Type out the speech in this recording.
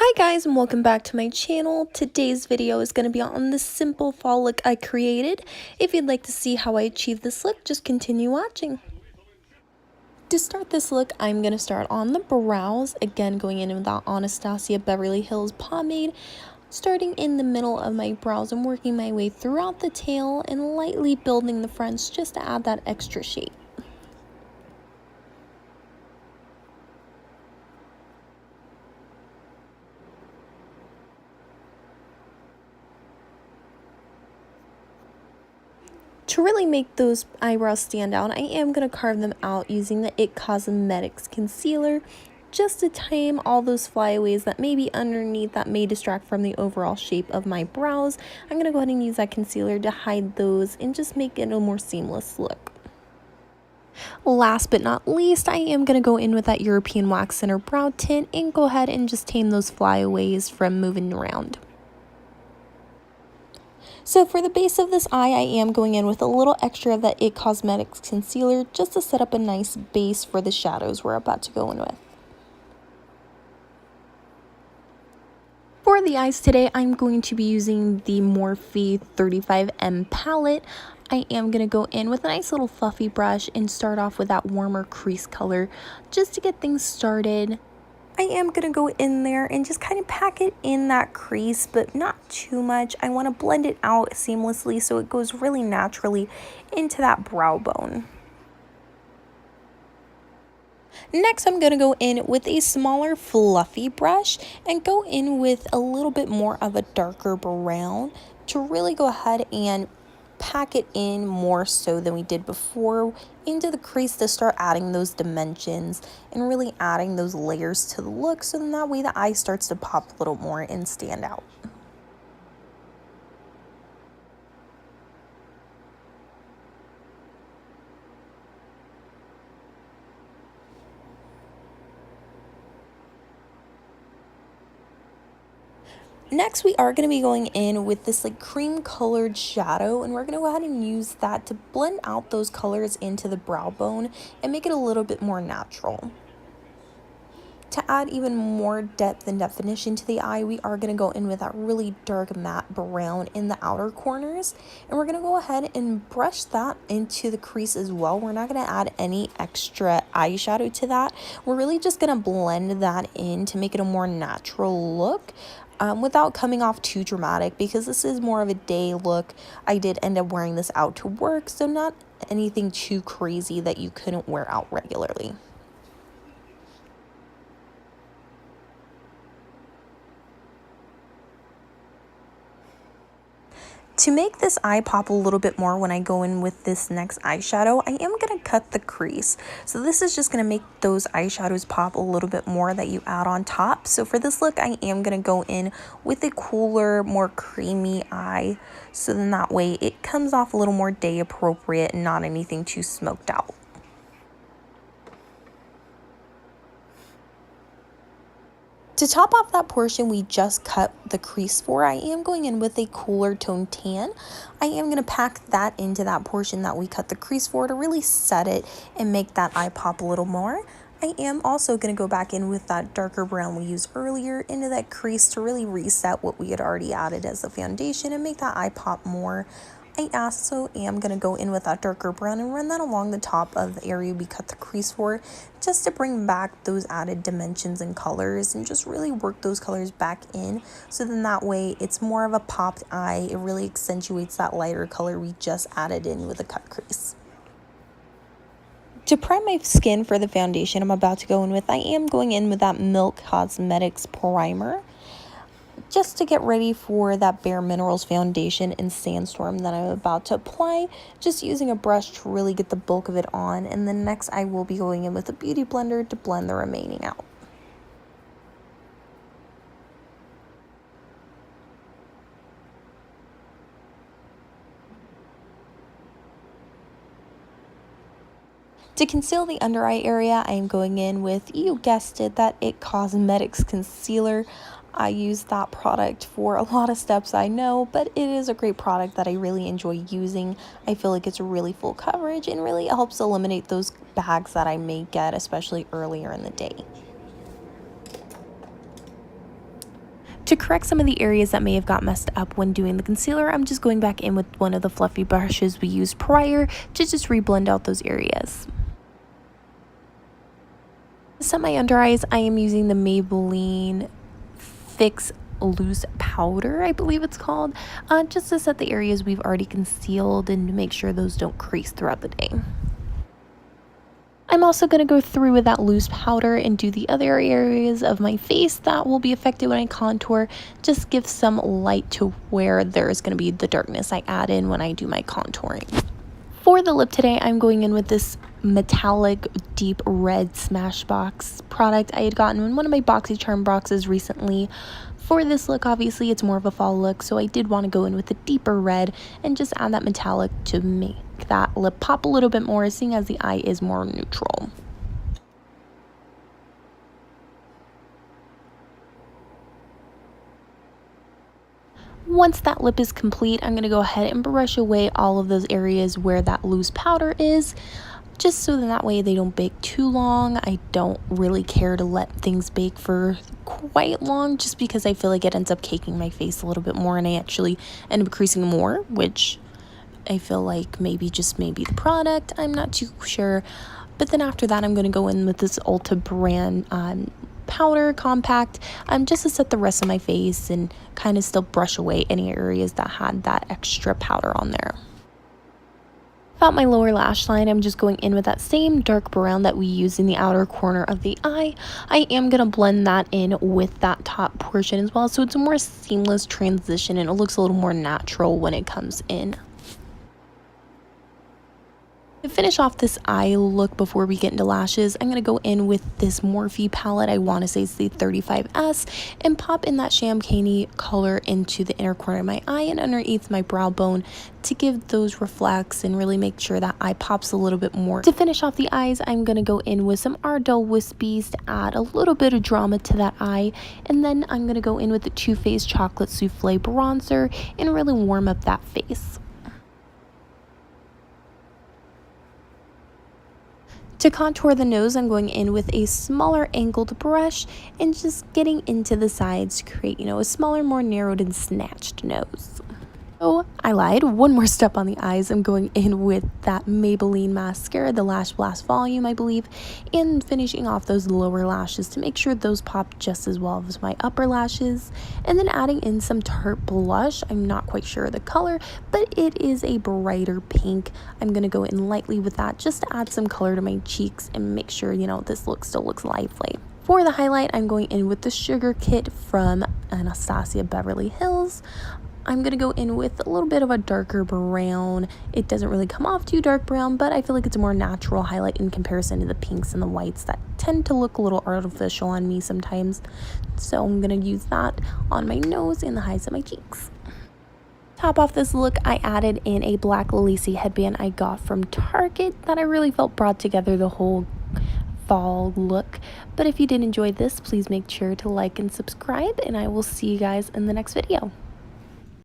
Hi guys and welcome back to my channel. Today's video is going to be on the simple fall look I created. If you'd like to see how I achieve this look, just continue watching. To start this look, I'm going to start on the brows, again going in with that Anastasia Beverly Hills pomade, starting in the middle of my brows and working my way throughout the tail and lightly building the fronts just to add that extra shape. To really make those eyebrows stand out, I am going to carve them out using the IT Cosmetics concealer, just to tame all those flyaways that may be underneath that may distract from the overall shape of my brows. I'm going to go ahead and use that concealer to hide those and just make it a more seamless look. Last but not least, I am going to go in with that European Wax Center Brow Tint and go ahead and just tame those flyaways from moving around. So for the base of this eye, I am going in with a little extra of that IT Cosmetics concealer just to set up a nice base for the shadows we're about to go in with. For the eyes today, I'm going to be using the Morphe 35M palette. I am going to go in with a nice little fluffy brush and start off with that warmer crease color just to get things started. I am going to go in there and just kind of pack it in that crease, but not too much. I want to blend it out seamlessly so it goes really naturally into that brow bone. Next, I'm going to go in with a smaller fluffy brush and go in with a little bit more of a darker brown to really go ahead and pack it in more so than we did before into the crease to start adding those dimensions and really adding those layers to the look, so then that way the eye starts to pop a little more and stand out. Next, we are going to be going in with this like cream colored shadow, and we're going to go ahead and use that to blend out those colors into the brow bone and make it a little bit more natural. To add even more depth and definition to the eye, we are going to go in with that really dark matte brown in the outer corners, and we're going to go ahead and brush that into the crease as well. We're not going to add any extra eyeshadow to that. We're really just going to blend that in to make it a more natural look. Without coming off too dramatic, because this is more of a day look. I did end up wearing this out to work, so not anything too crazy that you couldn't wear out regularly. To make this eye pop a little bit more when I go in with this next eyeshadow, I am going to cut the crease. So this is just going to make those eyeshadows pop a little bit more that you add on top. So for this look, I am going to go in with a cooler, more creamy eye. So then that way it comes off a little more day appropriate and not anything too smoked out. To top off that portion we just cut the crease for, I am going in with a cooler tone tan. I am going to pack that into that portion that we cut the crease for to really set it and make that eye pop a little more. I am also going to go back in with that darker brown we used earlier into that crease to really reset what we had already added as the foundation and make that eye pop more. I also am going to go in with that darker brown and run that along the top of the area we cut the crease for, just to bring back those added dimensions and colors and just really work those colors back in, so then that way it's more of a popped eye. It really accentuates that lighter color we just added in with a cut crease. To prime my skin for the foundation I'm about to go in with, I am going in with that Milk Cosmetics primer, just to get ready for that Bare Minerals foundation in Sandstorm that I'm about to apply, just using a brush to really get the bulk of it on. And then next I will be going in with a beauty blender to blend the remaining out. To conceal the under eye area, I am going in with, you guessed it, that IT Cosmetics concealer. I use that product for a lot of steps, I know, but it is a great product that I really enjoy using. I feel like it's really full coverage and really helps eliminate those bags that I may get, especially earlier in the day. To correct some of the areas that may have got messed up when doing the concealer, I'm just going back in with one of the fluffy brushes we used prior to just reblend out those areas. To set my under eyes, I am using the Maybelline Fix Loose Powder, I believe it's called, just to set the areas we've already concealed and to make sure those don't crease throughout the day. I'm also going to go through with that loose powder and do the other areas of my face that will be affected when I contour. Just give some light to where there's going to be the darkness I add in when I do my contouring. For the lip today, I'm going in with this metallic deep red Smashbox product I had gotten in one of my BoxyCharm boxes recently. For this look, obviously it's more of a fall look, so I did want to go in with a deeper red and just add that metallic to make that lip pop a little bit more, seeing as the eye is more neutral. Once that lip is complete, I'm going to go ahead and brush away all of those areas where that loose powder is, just so that way they don't bake too long. I don't really care to let things bake for quite long, just because I feel like it ends up caking my face a little bit more and I actually end up creasing more, which I feel like maybe the product, I'm not too sure. But then after that, I'm going to go in with this Ulta brand powder compact just to set the rest of my face and kind of still brush away any areas that had that extra powder on there. About my lower lash line, I'm just going in with that same dark brown that we use in the outer corner of the eye. I am going to blend that in with that top portion as well, so it's a more seamless transition and it looks a little more natural when it comes in. To finish off this eye look before we get into lashes, I'm going to go in with this Morphe palette, I want to say it's the 35S, and pop in that champagne color into the inner corner of my eye and underneath my brow bone to give those reflects and really make sure that eye pops a little bit more. To finish off the eyes, I'm going to go in with some Ardell Wispies to add a little bit of drama to that eye, and then I'm going to go in with the Too Faced Chocolate Souffle Bronzer and really warm up that face. To contour the nose, I'm going in with a smaller angled brush and just getting into the sides to create, a smaller, more narrowed and snatched nose. Oh, I lied. One more step on the eyes. I'm going in with that Maybelline mascara, the Lash Blast Volume, I believe, and finishing off those lower lashes to make sure those pop just as well as my upper lashes. And then adding in some Tarte blush. I'm not quite sure of the color, but it is a brighter pink. I'm going to go in lightly with that just to add some color to my cheeks and make sure, this look still looks lively. For the highlight, I'm going in with the Sugar Kit from Anastasia Beverly Hills. I'm going to go in with a little bit of a darker brown. It doesn't really come off too dark brown, but I feel like it's a more natural highlight in comparison to the pinks and the whites that tend to look a little artificial on me sometimes. So I'm going to use that on my nose and the highs of my cheeks. Top off this look, I added in a black lacy headband I got from Target that I really felt brought together the whole fall look. But if you did enjoy this, please make sure to like and subscribe, and I will see you guys in the next video.